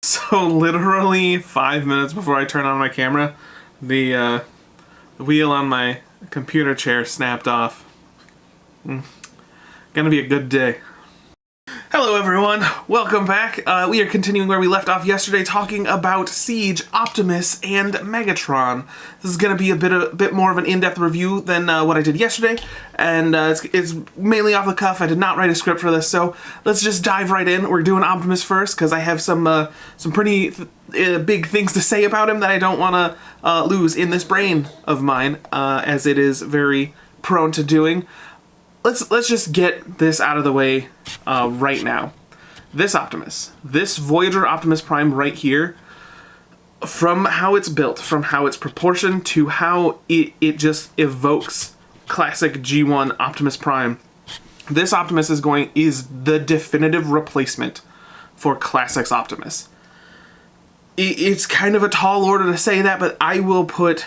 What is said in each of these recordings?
So literally 5 minutes before I turn on my camera, the wheel on my computer chair snapped off. Gonna be a good day. Hello everyone, welcome back. We are continuing where we left off yesterday, talking about Siege, Optimus, and Megatron. This is going to be a bit more of an in-depth review than what I did yesterday, and it's mainly off the cuff. I did not write a script for this, so let's just dive right in. We're doing Optimus first, because I have some pretty big things to say about him that I don't want to lose in this brain of mine, as it is very prone to doing. Let's just get this out of the way right now. This Optimus, this Voyager Optimus Prime right here, from how it's built, from how it's proportioned, to how it just evokes classic G1 Optimus Prime, this Optimus is the definitive replacement for Classics Optimus. It's kind of a tall order to say that, but I will put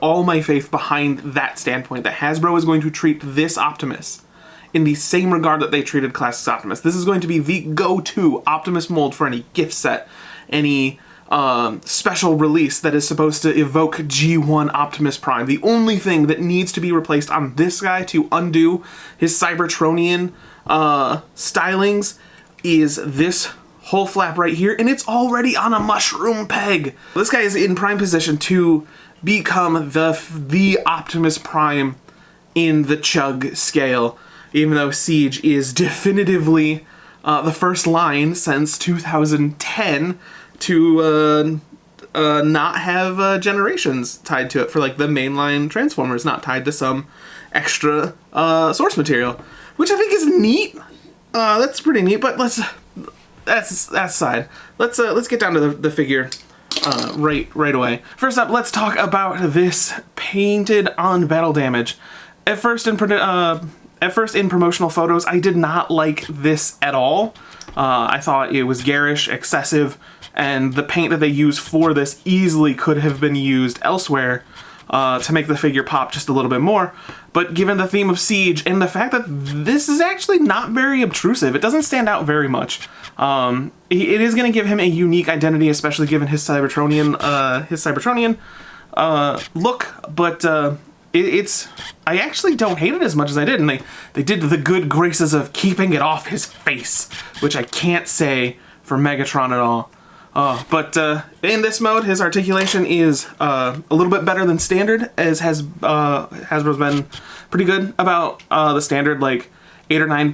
all my faith behind that standpoint, that Hasbro is going to treat this Optimus in the same regard that they treated Classics Optimus. This is going to be the go-to Optimus mold for any gift set, any special release that is supposed to evoke G1 Optimus Prime. The only thing that needs to be replaced on this guy to undo his Cybertronian stylings is this whole flap right here, and it's already on a mushroom peg. This guy is in prime position to become the Optimus Prime in the Chug scale, even though Siege is definitively the first line since 2010 to not have generations tied to it for like the mainline Transformers, not tied to some extra source material, which I think is neat. That's pretty neat, but that's aside. Let's get down to the figure right away. First up, let's talk about this painted on battle damage. At first in promotional photos, I did not like this at all. I thought it was garish, excessive, and the paint that they used for this easily could have been used elsewhere to make the figure pop just a little bit more. But given the theme of Siege and the fact that this is actually not very obtrusive, it doesn't stand out very much. It is going to give him a unique identity, especially given his Cybertronian look. But I actually don't hate it as much as I did, and they did the good graces of keeping it off his face, which I can't say for Megatron at all. But in this mode, his articulation is a little bit better than standard, as Hasbro's been pretty good about the standard, like 8 or 9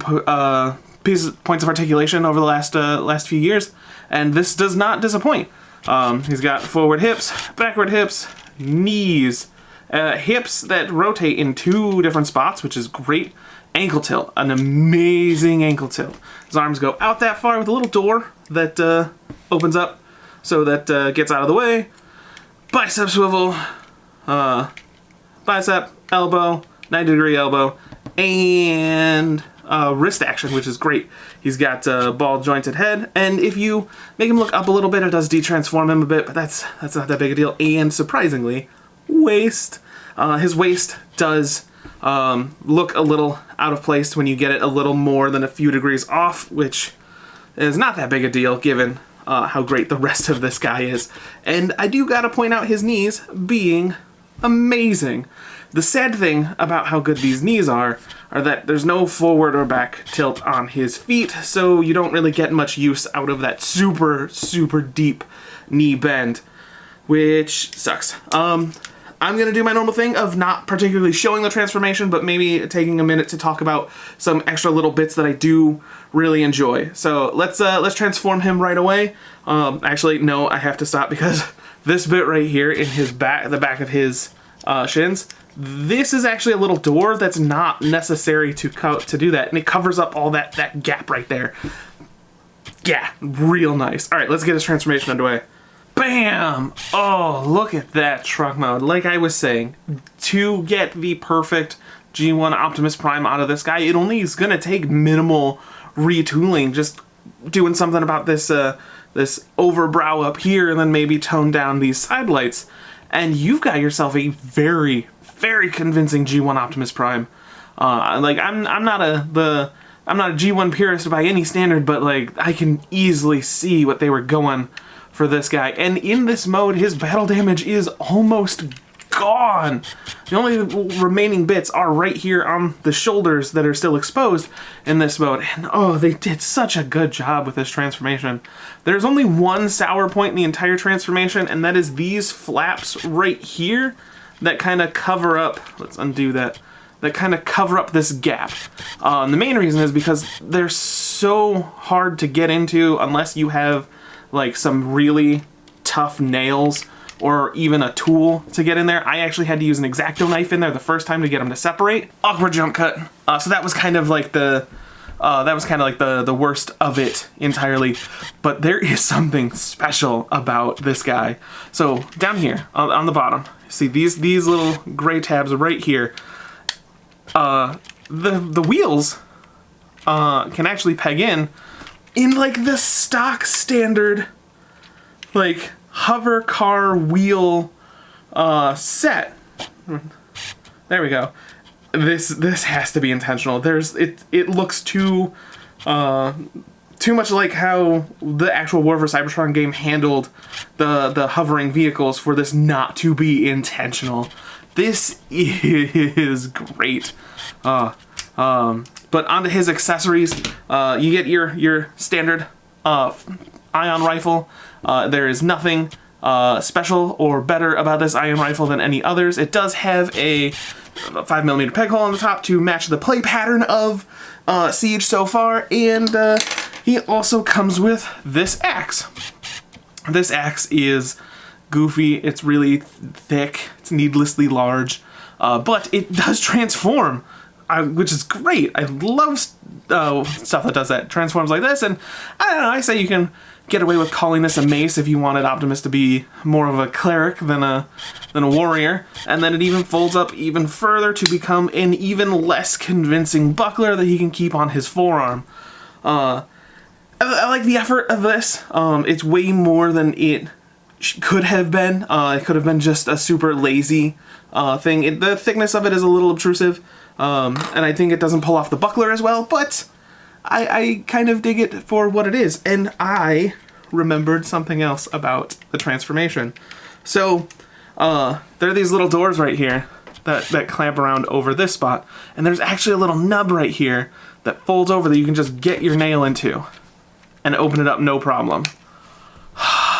points of articulation over the last few years, and this does not disappoint. He's got forward hips, backward hips, knees, hips that rotate in 2 different spots, which is great. Ankle tilt, an amazing ankle tilt. His arms go out that far with a little door that opens up so that gets out of the way. Bicep swivel, bicep, elbow, 90-degree elbow, and wrist action, which is great. He's got a ball jointed head, and if you make him look up a little bit, it does de-transform him a bit, but that's not that big a deal. And surprisingly, waist. His waist does look a little out of place when you get it a little more than a few degrees off, which is not that big a deal given how great the rest of this guy is. And I do gotta point out his knees being amazing. The sad thing about how good these knees are that there's no forward or back tilt on his feet, so you don't really get much use out of that super, super deep knee bend, which sucks. I'm going to do my normal thing of not particularly showing the transformation, but maybe taking a minute to talk about some extra little bits that I do really enjoy. So let's transform him right away. Actually, no, I have to stop because this bit right here in his back, the back of his shins, this is actually a little door that's not necessary to do that, and it covers up all that gap right there. Yeah, real nice. All right, let's get his transformation underway. Bam! Oh, look at that truck mode. Like I was saying, to get the perfect G1 Optimus Prime out of this guy, it only is going to take minimal retooling, just doing something about this this overbrow up here and then maybe tone down these side lights, and you've got yourself a very, very convincing G1 Optimus Prime. Like I'm not the I'm not a G1 purist by any standard, but like I can easily see what they were going for this guy. And in this mode, his battle damage is almost gone. The only remaining bits are right here on the shoulders that are still exposed in this mode. And oh, they did such a good job with this transformation. There's only one sour point in the entire transformation, and that is these flaps right here that kind of cover up, let's undo that, that kind of cover up this gap. The main reason is because they're so hard to get into unless you have like some really tough nails or even a tool to get in there. I actually had to use an X-Acto knife in there the first time to get them to separate. Awkward jump cut. So that was kind of like the the worst of it entirely. But there is something special about this guy. So down here on the bottom, see these little gray tabs right here. The wheels can actually peg in like the stock standard like hover car wheel set. There we go. This has to be intentional. It looks too much like how the actual War for Cybertron game handled the hovering vehicles for this not to be intentional. This is great. But onto his accessories, you get your standard ion rifle. There is nothing special or better about this ion rifle than any others. It does have a 5mm peg hole on the top to match the play pattern of Siege so far, and he also comes with this axe. This axe is goofy, it's really thick, it's needlessly large, but it does transform, which is great. I love stuff that does that, transforms like this, and I don't know, I say you can get away with calling this a mace if you wanted Optimus to be more of a cleric than a warrior, and then it even folds up even further to become an even less convincing buckler that he can keep on his forearm. I like the effort of this. It's way more than it could have been. It could have been just a super lazy thing. The thickness of it is a little obtrusive, and I think it doesn't pull off the buckler as well, but I kind of dig it for what it is. And I remembered something else about the transformation. So there are these little doors right here that clamp around over this spot, and there's actually a little nub right here that folds over that you can just get your nail into and open it up no problem.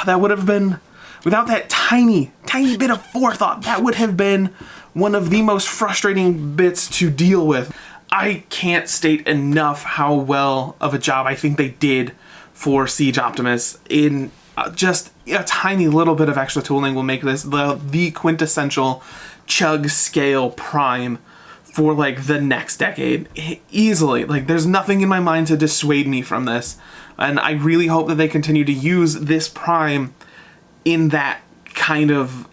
That would have been, without that tiny bit of forethought, that would have been one of the most frustrating bits to deal with. I can't state enough how well of a job I think they did for Siege Optimus. In just a tiny little bit of extra tooling will make this the quintessential chug scale prime for like the next decade. Easily. Like, there's nothing in my mind to dissuade me from this. And I really hope that they continue to use this prime in that kind of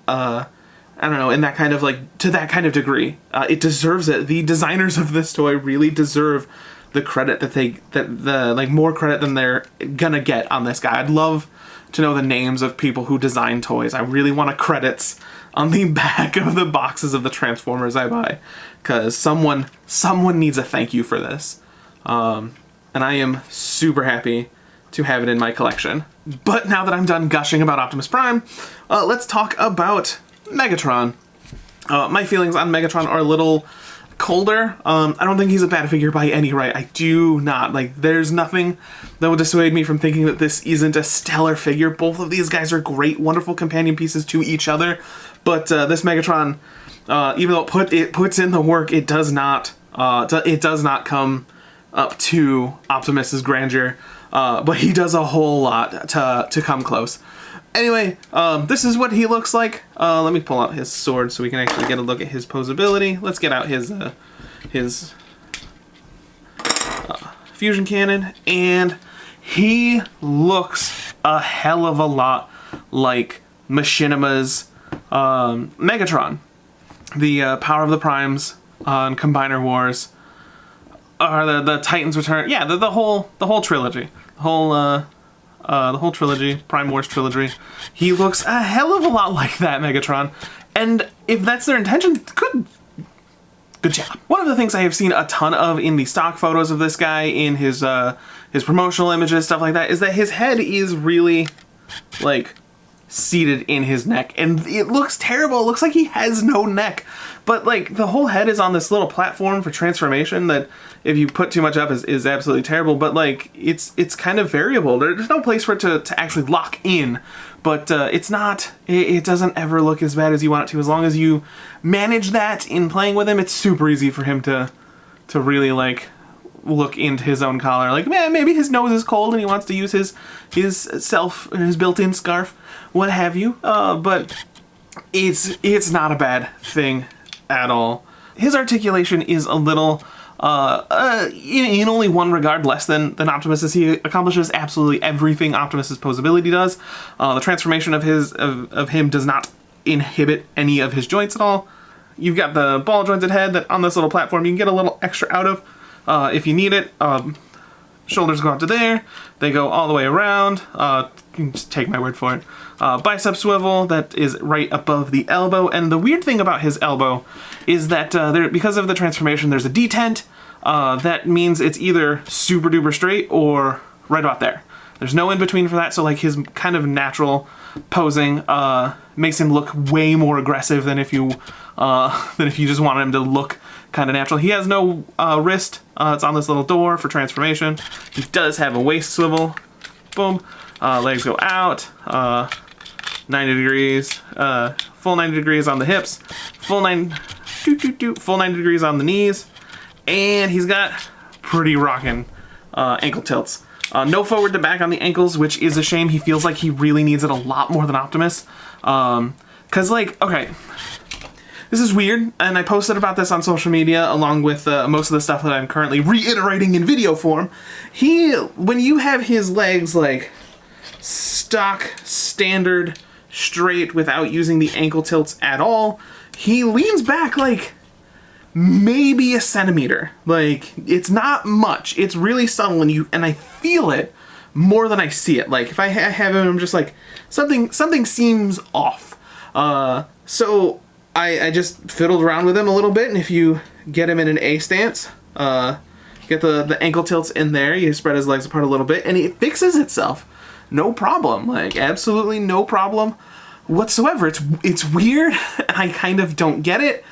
I don't know, in that kind of like, to that kind of degree. It deserves it. The designers of this toy really deserve the credit that more credit than they're gonna get on this guy. I'd love to know the names of people who design toys. I really want credits on the back of the boxes of the Transformers I buy, because someone needs a thank you for this. And I am super happy to have it in my collection. But now that I'm done gushing about Optimus Prime, let's talk about Megatron. My feelings on Megatron are a little colder. I don't think he's a bad figure by any right. I do not. Like, there's nothing that would dissuade me from thinking that this isn't a stellar figure. Both of these guys are great, wonderful companion pieces to each other. But this Megatron, even though it puts in the work, it does not come up to Optimus's grandeur. But he does a whole lot to come close. Anyway, this is what he looks like. Let me pull out his sword so we can actually get a look at his posability. Let's get out his fusion cannon, and he looks a hell of a lot like Machinima's Megatron. The Power of the Primes on Combiner Wars, or the Titans Return. Yeah, the whole trilogy. The whole trilogy, Prime Wars trilogy. He looks a hell of a lot like that Megatron, and if that's their intention, Good job. One of the things I have seen a ton of in the stock photos of this guy, in his promotional images, stuff like that, is that his head is really, like, seated in his neck, and it looks terrible. It looks like he has no neck, but like the whole head is on this little platform for transformation that if you put too much up is absolutely terrible, but like it's kind of variable. There's no place for it to actually lock in, but it doesn't ever look as bad as you want it to. As long as you manage that in playing with him, it's super easy for him to really like look into his own collar. Like, man, maybe his nose is cold and he wants to use his built-in scarf, what have you. But it's not a bad thing at all. His articulation is a little, in only one regard, less than Optimus's. He accomplishes absolutely everything Optimus's posability does. The transformation of him does not inhibit any of his joints at all. You've got the ball jointed head that on this little platform you can get a little extra out of if you need it. Shoulders go out to there. They go all the way around. You can just take my word for it. Bicep swivel that is right above the elbow. And the weird thing about his elbow is that because of the transformation, there's a detent. That means it's either super duper straight or right about there. There's no in between for that. So like his kind of natural posing makes him look way more aggressive than if you just wanted him to look kind of natural. He has no wrist. It's on this little door for transformation. He does have a waist swivel. Boom. Legs go out. 90 degrees. Full 90 degrees on the hips. Full 90 degrees on the knees. And he's got pretty rockin' ankle tilts. No forward to back on the ankles, which is a shame. He feels like he really needs it a lot more than Optimus. Cause like, okay, this is weird, and I posted about this on social media along with most of the stuff that I'm currently reiterating in video form. When you have his legs like stock, standard, straight without using the ankle tilts at all, he leans back like maybe a centimeter. Like, it's not much. It's really subtle, and I feel it more than I see it. Like, if I have him, I'm just like, something seems off. So I just fiddled around with him a little bit, and if you get him in an A stance, get the ankle tilts in there, you spread his legs apart a little bit, and it fixes itself. No problem. Like, absolutely no problem whatsoever. It's weird. I kind of don't get it.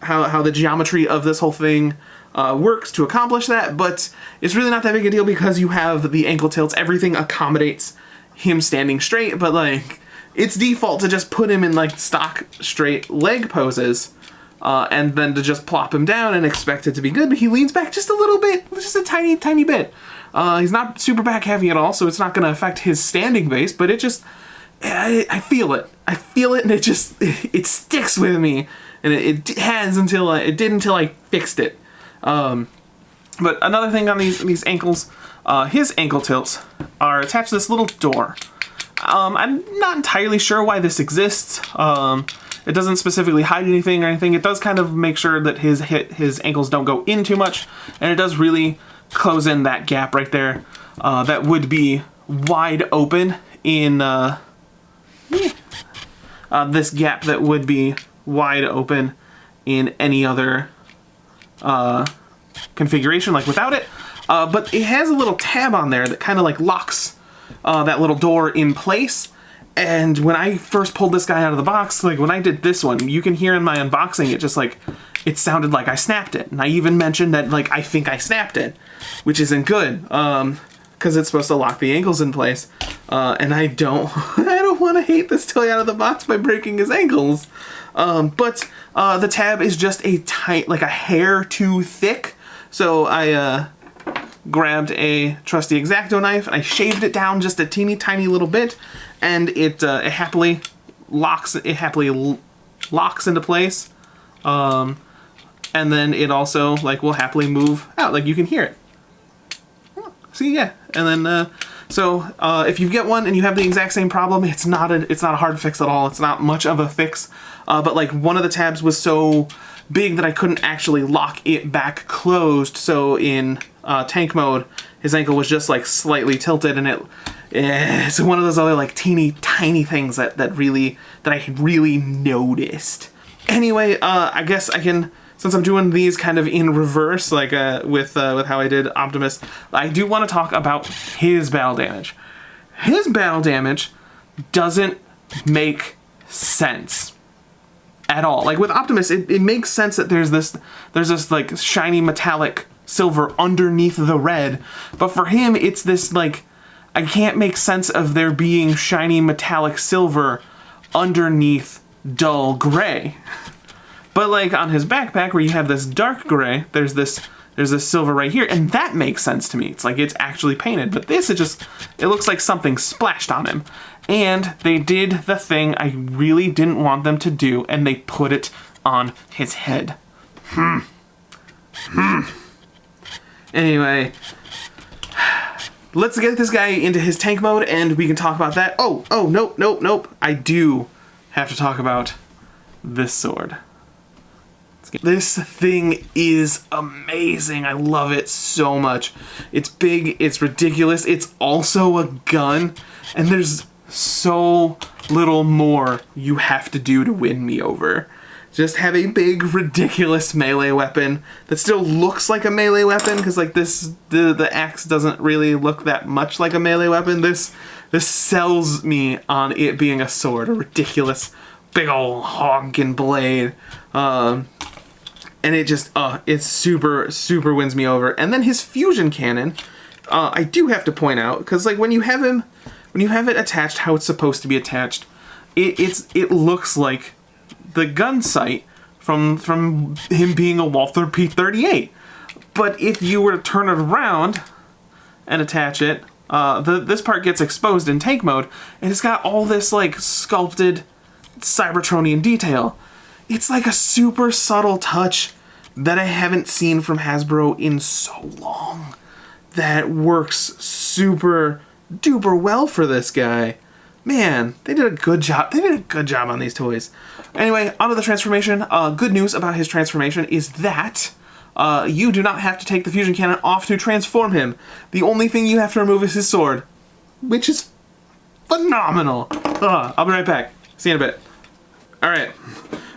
How the geometry of this whole thing works to accomplish that, but it's really not that big a deal because you have the ankle tilts. Everything accommodates him standing straight, but like, it's default to just put him in like stock straight leg poses and then to just plop him down and expect it to be good. But he leans back just a little bit, just a tiny bit. He's not super back heavy at all, so it's not going to affect his standing base, but it just, I feel it. I feel it, and it sticks with me. And it did until I fixed it. But another thing on these ankles, his ankle tilts are attached to this little door. I'm not entirely sure why this exists. It doesn't specifically hide anything or anything. It does kind of make sure that his ankles don't go in too much, and it does really close in that gap right there. That would be wide open in this gap that would be wide open in any other configuration, like without it. But it has a little tab on there that kind of like locks that little door in place. And when I first pulled this guy out of the box, like when I did this one, you can hear in my unboxing, it just like, it sounded like I snapped it. And I even mentioned that like, I think I snapped it, which isn't good. Because it's supposed to lock the ankles in place. And I don't want to hate this toy out of the box by breaking his ankles. But the tab is just like a hair too thick. So I grabbed a trusty X-Acto knife and I shaved it down just a teeny tiny little bit, and it happily locks into place. And then it also like will happily move out, like you can hear it. See, yeah. And then so if you get one and you have the exact same problem, it's not a hard fix at all. It's not much of a fix. But like one of the tabs was so big that I couldn't actually lock it back closed. So in tank mode, his ankle was just like slightly tilted, and it's one of those other like teeny tiny things that I really noticed. Anyway, I guess I can since I'm doing these kind of in reverse, like with how I did Optimus, I do want to talk about his battle damage. His battle damage doesn't make sense at all. Like with Optimus, it makes sense that there's this like shiny metallic silver underneath the red, but for him it's this like, I can't make sense of there being shiny metallic silver underneath dull gray. But like on his backpack where you have this dark gray, there's this silver right here, and that makes sense to me. It's like it's actually painted, but this it looks like something splashed on him. And they did the thing I really didn't want them to do, and they put it on his head. Anyway, let's get this guy into his tank mode, and we can talk about that. Oh, nope. I do have to talk about this sword. This thing is amazing. I love it so much. It's big, it's ridiculous, it's also a gun, and there's so little more you have to do to win me over. Just have a big, ridiculous melee weapon that still looks like a melee weapon, because like the axe doesn't really look that much like a melee weapon. This sells me on it being a sword, a ridiculous big ol' honking blade. And it just, it super wins me over. And then his fusion cannon, I do have to point out, because like when you have it attached how it's supposed to be attached, it looks like the gun sight from him being a Walther P-38. But if you were to turn it around and attach it, this part gets exposed in tank mode, and it's got all this like sculpted Cybertronian detail. It's like a super subtle touch that I haven't seen from Hasbro in so long that works super duper well for this guy. Man, they did a good job. They did a good job on these toys. Anyway, onto the transformation. Good news about his transformation is that you do not have to take the fusion cannon off to transform him. The only thing you have to remove is his sword, which is phenomenal. I'll be right back. See you in a bit. Alright.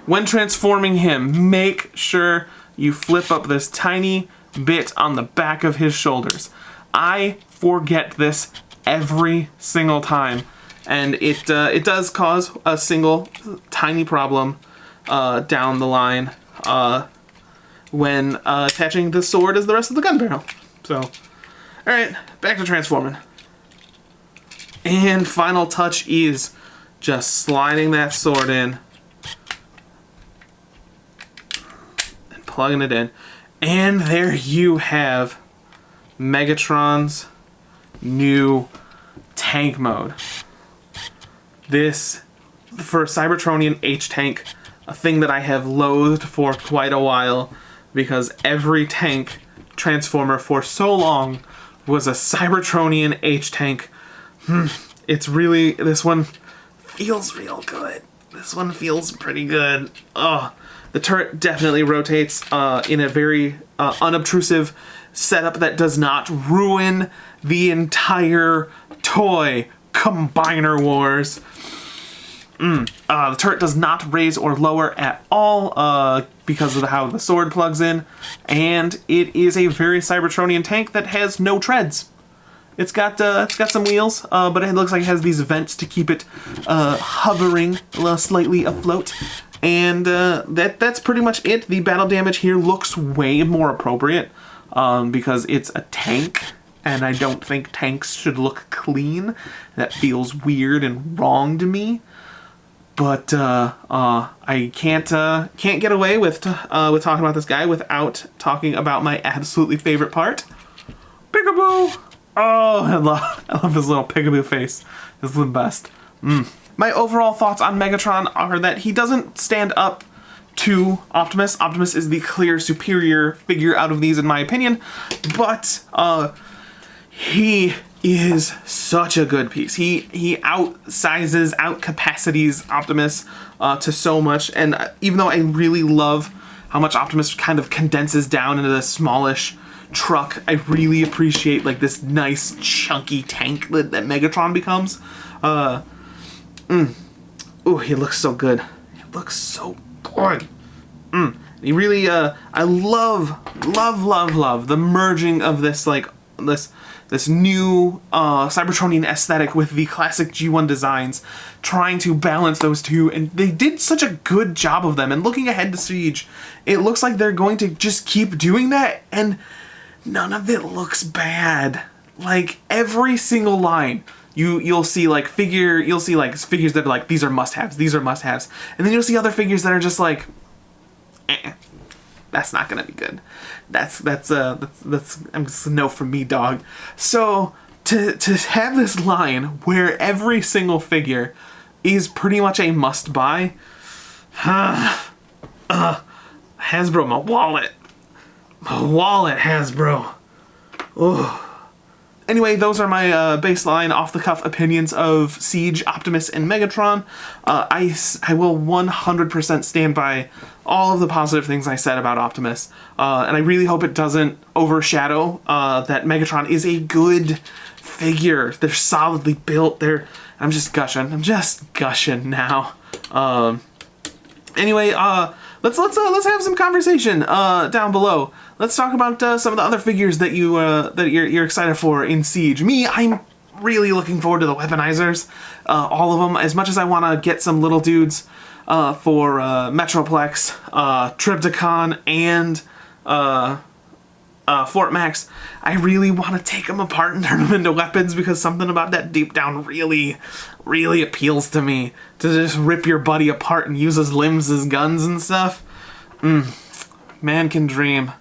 When transforming him, make sure you flip up this tiny bit on the back of his shoulders. I forget this every single time, and it does cause a single tiny problem down the line when attaching the sword as the rest of the gun barrel. So, alright, back to transforming. And final touch is just sliding that sword in. Plugging it in, and there you have Megatron's new tank mode. This, for Cybertronian H-Tank, a thing that I have loathed for quite a while, because every tank transformer for so long was a Cybertronian H-Tank. It's really, this one feels real good. This one feels pretty good. The turret definitely rotates in a very unobtrusive setup that does not ruin the entire toy. Combiner Wars. The turret does not raise or lower at all because of how the sword plugs in, and it is a very Cybertronian tank that has no treads. It's got some wheels, but it looks like it has these vents to keep it hovering slightly afloat. And that's pretty much it. The battle damage here looks way more appropriate because it's a tank, and I don't think tanks should look clean. That feels weird and wrong to me. But I can't get away with talking about this guy without talking about my absolutely favorite part, Peekaboo. Oh, I love his little peekaboo face. This is the best. My overall thoughts on Megatron are that he doesn't stand up to Optimus. Optimus is the clear superior figure out of these, in my opinion, but he is such a good piece. He outsizes, outcapacities Optimus to so much, and even though I really love how much Optimus kind of condenses down into this smallish truck, I really appreciate like this nice chunky tank that Megatron becomes. Ooh, he looks so good. He looks so good. He really, I love the merging of this, like, this new Cybertronian aesthetic with the classic G1 designs, trying to balance those two, and they did such a good job of them. And looking ahead to Siege, it looks like they're going to just keep doing that, and none of it looks bad. Like, every single line, you'll see like figures that are like, these are must-haves, these are must-haves, and then you'll see other figures that are just like, that's not gonna be good. That's I'm just a no from me, dog. So to have this line where every single figure is pretty much a must-buy, Hasbro, my wallet, Hasbro. Ugh. Anyway, those are my baseline, off-the-cuff opinions of Siege, Optimus, and Megatron. I will 100% stand by all of the positive things I said about Optimus, and I really hope it doesn't overshadow that Megatron is a good figure. They're solidly built. I'm just gushing. I'm just gushing now. Anyway, let's have some conversation down below. Let's talk about some of the other figures that you're excited for in Siege. Me, I'm really looking forward to the weaponizers. All of them. As much as I want to get some little dudes for Metroplex, Trypticon, and Fort Max, I really want to take them apart and turn them into weapons, because something about that deep down really appeals to me. To just rip your buddy apart and use his limbs as guns and stuff. Man can dream.